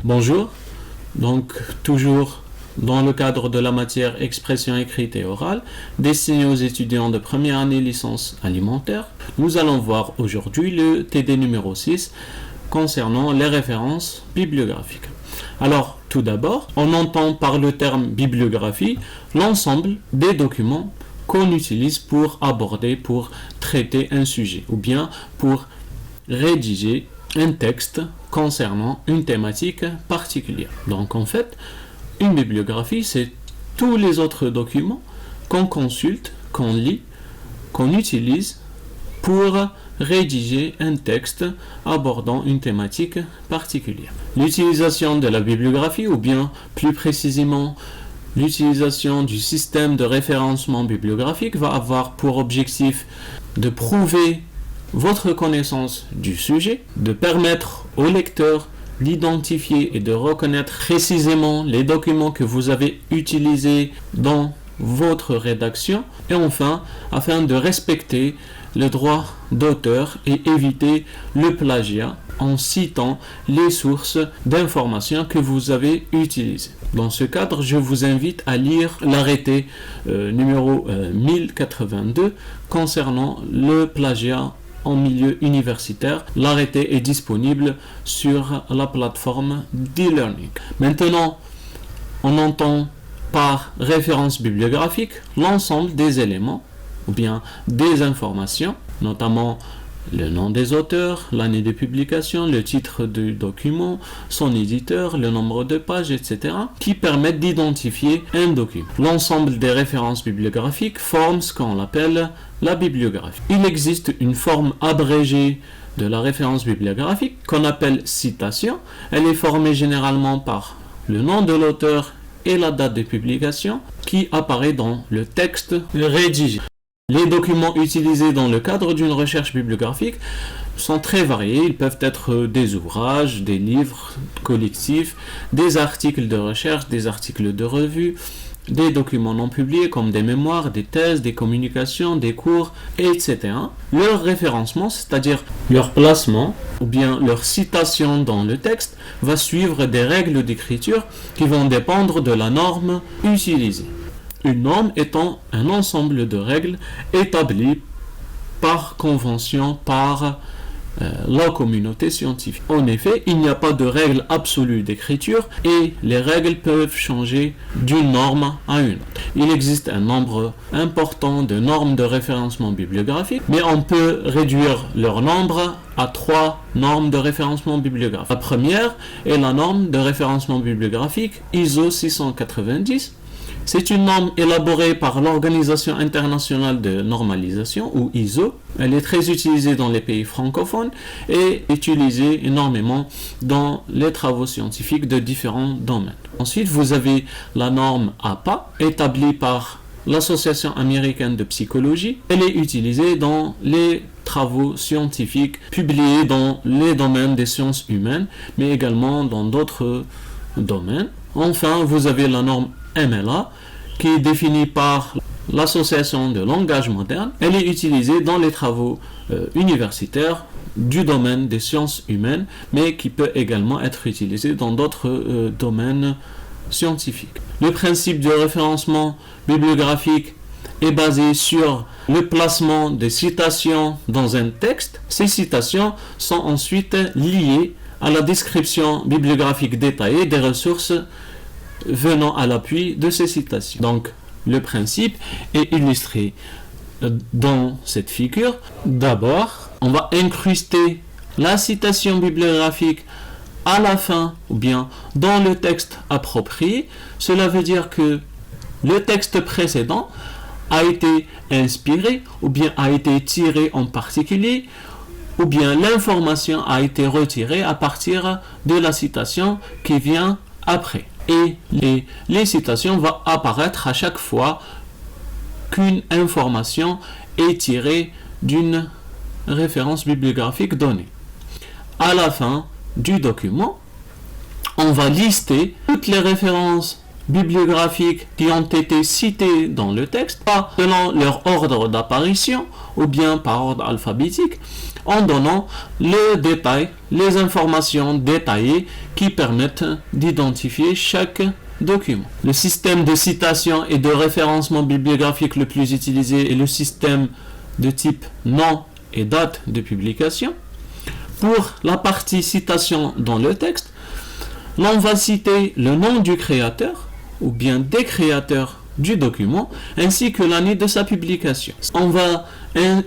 Bonjour, donc toujours dans le cadre de la matière expression écrite et orale, destinée aux étudiants de première année licence alimentaire, nous allons voir aujourd'hui le TD numéro 6 concernant les références bibliographiques. Alors, tout d'abord, on entend par le terme bibliographie l'ensemble des documents qu'on utilise pour aborder, pour traiter un sujet, ou bien pour rédiger un texte concernant une thématique particulière. Donc en fait, une bibliographie, c'est tous les autres documents qu'on consulte, qu'on lit, qu'on utilise pour rédiger un texte abordant une thématique particulière. L'utilisation de la bibliographie, ou bien plus précisément l'utilisation du système de référencement bibliographique, va avoir pour objectif de prouver votre connaissance du sujet, de permettre au lecteur d'identifier et de reconnaître précisément les documents que vous avez utilisés dans votre rédaction, et enfin, afin de respecter le droit d'auteur et éviter le plagiat en citant les sources d'informations que vous avez utilisées. Dans ce cadre, je vous invite à lire l'arrêté numéro 1082 concernant le plagiat en milieu universitaire. L'arrêté est disponible sur la plateforme d'e-learning. Maintenant, on entend par référence bibliographique l'ensemble des éléments ou bien des informations, notamment le nom des auteurs, l'année de publication, le titre du document, son éditeur, le nombre de pages, etc., qui permettent d'identifier un document. L'ensemble des références bibliographiques forme ce qu'on appelle la bibliographie. Il existe une forme abrégée de la référence bibliographique qu'on appelle citation. Elle est formée généralement par le nom de l'auteur et la date de publication qui apparaît dans le texte rédigé. Les documents utilisés dans le cadre d'une recherche bibliographique sont très variés. Ils peuvent être des ouvrages, des livres collectifs, des articles de recherche, des articles de revue, des documents non publiés comme des mémoires, des thèses, des communications, des cours, etc. Leur référencement, c'est-à-dire leur placement ou bien leur citation dans le texte, va suivre des règles d'écriture qui vont dépendre de la norme utilisée. Une norme étant un ensemble de règles établies par convention par la communauté scientifique. En effet, il n'y a pas de règle absolue d'écriture et les règles peuvent changer d'une norme à une autre. Il existe un nombre important de normes de référencement bibliographique, mais on peut réduire leur nombre à 3 normes de référencement bibliographique. La première est la norme de référencement bibliographique ISO 690. C'est une norme élaborée par l'Organisation internationale de normalisation, ou ISO. Elle est très utilisée dans les pays francophones et utilisée énormément dans les travaux scientifiques de différents domaines. Ensuite, vous avez la norme APA, établie par l'Association américaine de psychologie. Elle est utilisée dans les travaux scientifiques publiés dans les domaines des sciences humaines, mais également dans d'autres domaines. Enfin, vous avez la norme MLA, qui est définie par l'Association de langage moderne. Elle est utilisée dans les travaux universitaires du domaine des sciences humaines, mais qui peut également être utilisée dans d'autres domaines scientifiques. Le principe de référencement bibliographique est basé sur le placement des citations dans un texte. Ces citations sont ensuite liées à la description bibliographique détaillée des ressources venant à l'appui de ces citations. Donc, le principe est illustré dans cette figure. D'abord, on va incruster la citation bibliographique à la fin ou bien dans le texte approprié. Cela veut dire que le texte précédent a été inspiré ou bien a été tiré en particulier, ou bien l'information a été retirée à partir de la citation qui vient après. Et les citations vont apparaître à chaque fois qu'une information est tirée d'une référence bibliographique donnée. À la fin du document, on va lister toutes les références bibliographiques qui ont été cités dans le texte, pas selon leur ordre d'apparition ou bien par ordre alphabétique, en donnant le détail, les informations détaillées qui permettent d'identifier chaque document. Le système de citation et de référencement bibliographique le plus utilisé est le système de type nom et date de publication. Pour la partie citation dans le texte, l'on va citer le nom du créateur ou bien des créateurs du document ainsi que l'année de sa publication. On va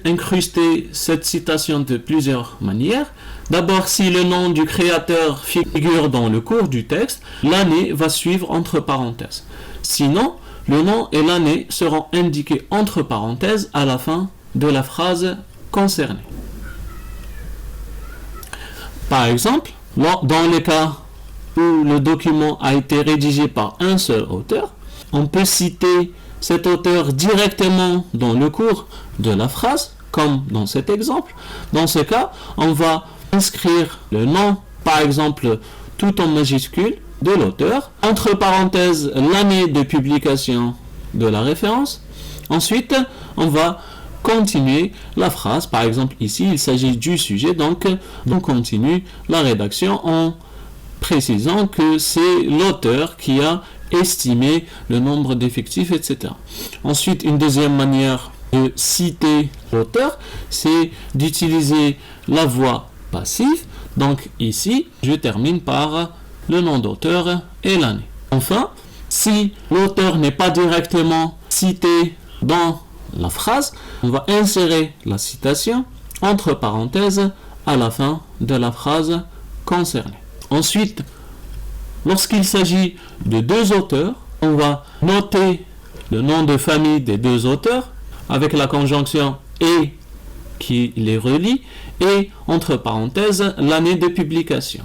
incruster cette citation de plusieurs manières. D'abord, si le nom du créateur figure dans le cours du texte, l'année va suivre entre parenthèses. Sinon, le nom et l'année seront indiqués entre parenthèses à la fin de la phrase concernée. Par exemple, dans le cas où le document a été rédigé par un seul auteur, on peut citer cet auteur directement dans le cours de la phrase, comme dans cet exemple. Dans ce cas, on va inscrire le nom, par exemple, tout en majuscule, de l'auteur, entre parenthèses, l'année de publication de la référence. Ensuite, on va continuer la phrase. Par exemple, ici, il s'agit du sujet, donc on continue la rédaction en précisant que c'est l'auteur qui a estimé le nombre d'effectifs, etc. Ensuite, une deuxième manière de citer l'auteur, c'est d'utiliser la voix passive. Donc ici, je termine par le nom d'auteur et l'année. Enfin, si l'auteur n'est pas directement cité dans la phrase, on va insérer la citation entre parenthèses à la fin de la phrase concernée. Ensuite, lorsqu'il s'agit de deux auteurs, on va noter le nom de famille des deux auteurs avec la conjonction « et » qui les relie et entre parenthèses l'année de publication.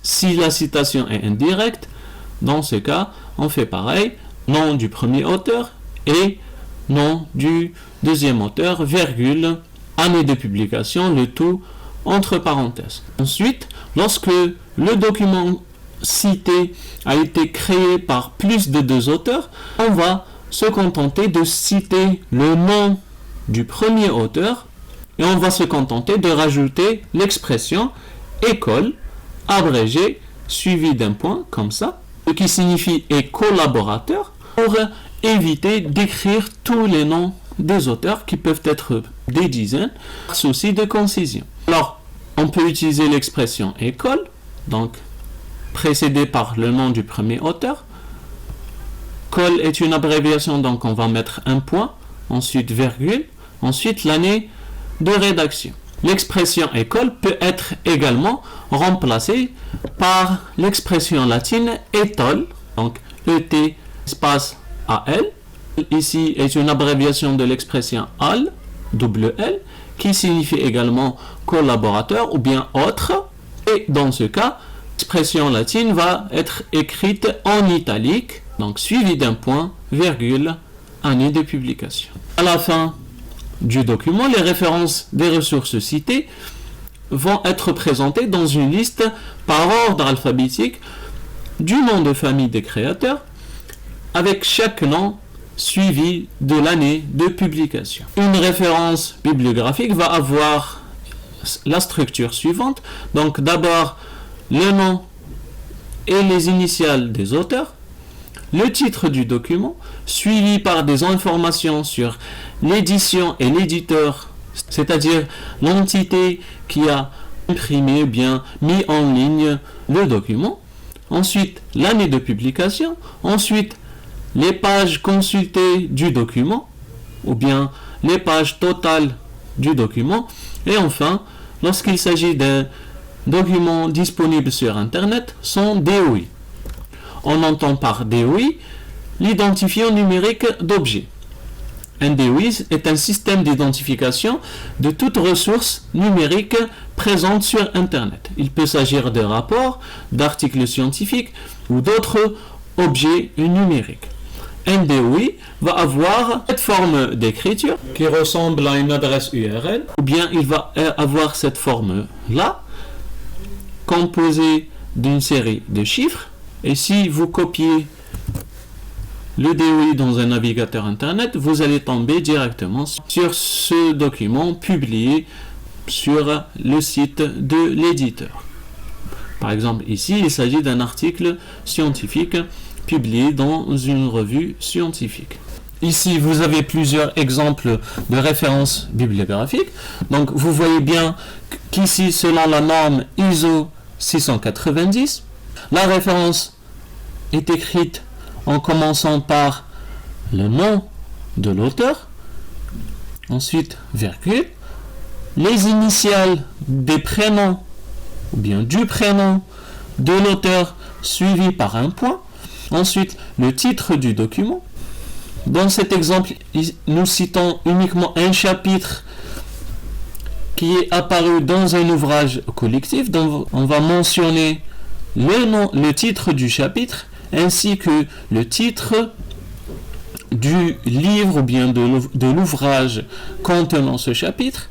Si la citation est indirecte, dans ce cas, on fait pareil, nom du premier auteur et nom du deuxième auteur, virgule, année de publication, le tout entre parenthèses. Ensuite, lorsque le document cité a été créé par plus de deux auteurs, on va se contenter de citer le nom du premier auteur et on va se contenter de rajouter l'expression école abrégée suivie d'un point comme ça, ce qui signifie et collaborateur, pour éviter d'écrire tous les noms des auteurs qui peuvent être des dizaines par souci de concision. Alors, on peut utiliser l'expression école, donc précédée par le nom du premier auteur. Col est une abréviation, donc on va mettre un point, ensuite virgule, ensuite l'année de rédaction. L'expression école peut être également remplacée par l'expression latine étole, donc ET espace AL. Ici est une abréviation de l'expression AL, double L, qui signifie également collaborateur ou bien autre. Et dans ce cas, l'expression latine va être écrite en italique, donc suivie d'un point, virgule, année de publication. À la fin du document, les références des ressources citées vont être présentées dans une liste par ordre alphabétique du nom de famille des créateurs, avec chaque nom suivi de l'année de publication. Une référence bibliographique va avoir la structure suivante. Donc d'abord le nom et les initiales des auteurs, le titre du document, suivi par des informations sur l'édition et l'éditeur, c'est-à-dire l'entité qui a imprimé ou bien mis en ligne le document. Ensuite, l'année de publication. Ensuite, les pages consultées du document, ou bien les pages totales du document. Et enfin, lorsqu'il s'agit d'un document disponible sur Internet, son DOI. On entend par DOI l'identifiant numérique d'objets. Un DOI est un système d'identification de toute ressource numérique présente sur Internet. Il peut s'agir de rapports, d'articles scientifiques ou d'autres objets numériques. Un DOI va avoir cette forme d'écriture qui ressemble à une adresse URL, ou bien il va avoir cette forme-là, composée d'une série de chiffres. Et si vous copiez le DOI dans un navigateur internet, vous allez tomber directement sur ce document publié sur le site de l'éditeur. Par exemple, ici, il s'agit d'un article scientifique publié dans une revue scientifique. Ici, vous avez plusieurs exemples de références bibliographiques. Donc, vous voyez bien qu'ici, selon la norme ISO 690, la référence est écrite en commençant par le nom de l'auteur, ensuite virgule, les initiales des prénoms ou bien du prénom de l'auteur suivi par un point, ensuite le titre du document. Dans cet exemple, nous citons uniquement un chapitre qui est apparu dans un ouvrage collectif, donc on va mentionner le titre du chapitre ainsi que le titre du livre ou bien de l'ouvrage contenant ce chapitre.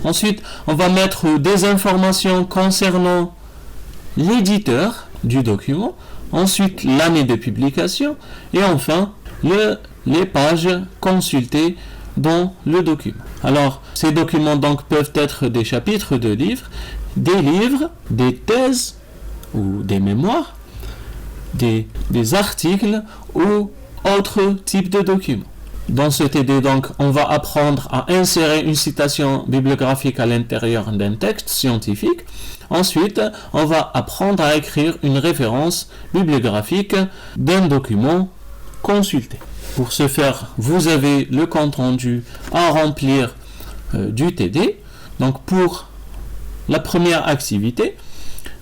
Ensuite, on va mettre des informations concernant l'éditeur du document, ensuite l'année de publication et enfin les pages consultées dans le document. Alors, ces documents donc peuvent être des chapitres de livres, des thèses ou des mémoires, des articles ou autres types de documents. Dans ce TD, donc, on va apprendre à insérer une citation bibliographique à l'intérieur d'un texte scientifique. Ensuite, on va apprendre à écrire une référence bibliographique d'un document consulté. Pour ce faire, vous avez le compte rendu à remplir du TD. Donc, pour la première activité,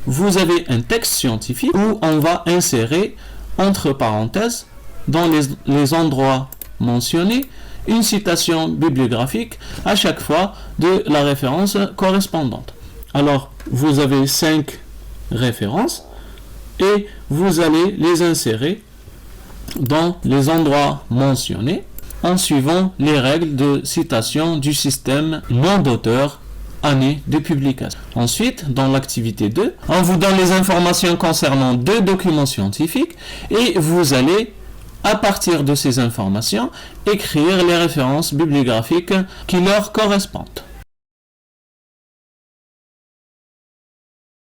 vous avez un texte scientifique où on va insérer, entre parenthèses, dans les endroits mentionnés, une citation bibliographique à chaque fois de la référence correspondante. Alors, vous avez 5 références et vous allez les insérer dans les endroits mentionnés en suivant les règles de citation du système nom d'auteur, année de publication. Ensuite, dans l'activité 2, on vous donne les informations concernant 2 documents scientifiques et vous allez, à partir de ces informations, écrire les références bibliographiques qui leur correspondent.